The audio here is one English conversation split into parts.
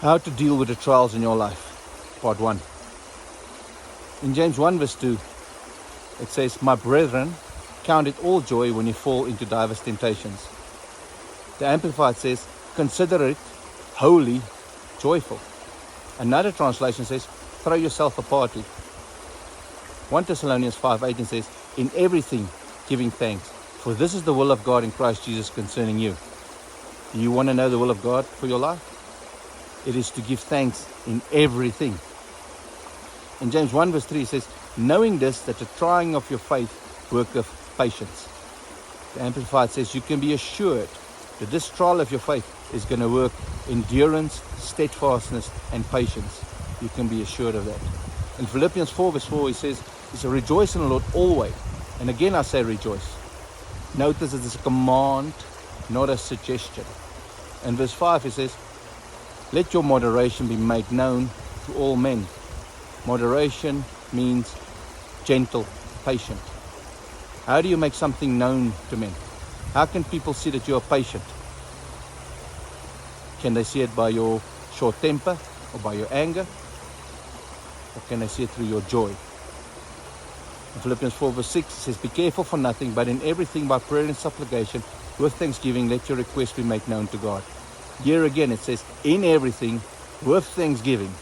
How to deal with the trials in your life, part 1. In James 1 verse 2, it says, "My brethren, count it all joy when you fall into diverse temptations." The Amplified says, "Consider it wholly joyful." Another translation says, "Throw yourself a party." 1 Thessalonians 5:18 says, "In everything giving thanks, for this is the will of God in Christ Jesus concerning you." Do you want to know the will of God for your life? It is to give thanks in everything. In James 1 verse 3 it says, "Knowing this, that the trying of your faith worketh patience." The Amplified says, you can be assured that this trial of your faith is going to work endurance, steadfastness, and patience. You can be assured of that. In Philippians 4 verse 4 he says, "Rejoice in the Lord always." And again I say rejoice. Notice it is a command, not a suggestion. In verse 5 he says, "Let your moderation be made known to all men." Moderation means gentle, patient. How do you make something known to men? How can people see that you are patient? Can they see it by your short temper or by your anger? Or can they see it through your joy? In Philippians 4 verse 6 it says, "Be careful for nothing, but in everything by prayer and supplication, with thanksgiving, let your requests be made known to God." Here again it says, in everything, with thanksgiving,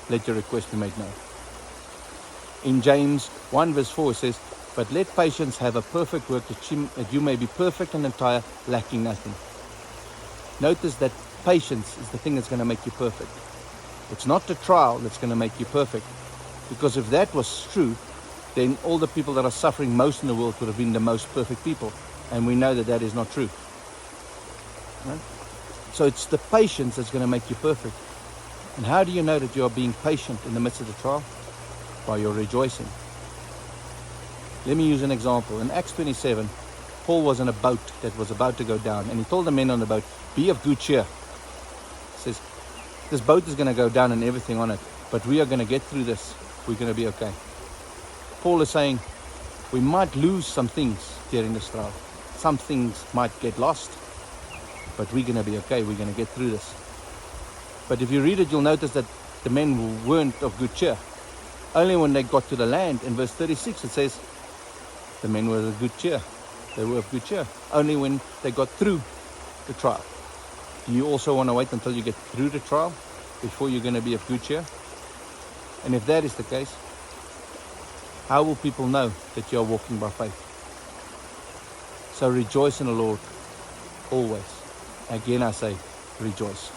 let your request be made known. In James 1 verse 4 it says, "But let patience have a perfect work, that you may be perfect and entire, lacking nothing." Notice that patience is the thing that's going to make you perfect. It's not the trial that's going to make you perfect. Because if that was true, then all the people that are suffering most in the world would have been the most perfect people. And we know that that is not true. Right? So it's the patience that's going to make you perfect. And how do you know that you are being patient in the midst of the trial? By your rejoicing. Let me use an example. In Acts 27, Paul was in a boat that was about to go down. And he told the men on the boat, "Be of good cheer." He says, "This boat is going to go down and everything on it. But we are going to get through this. We're going to be okay." Paul is saying, we might lose some things during this trial. Some things might get lost. But we're going to be okay. We're going to get through this. But if you read it, you'll notice that the men weren't of good cheer. Only when they got to the land, in verse 36, it says, the men were of good cheer. They were of good cheer. Only when they got through the trial. Do you also want to wait until you get through the trial before you're going to be of good cheer? And if that is the case, how will people know that you are walking by faith? So rejoice in the Lord always. Again I say, rejoice.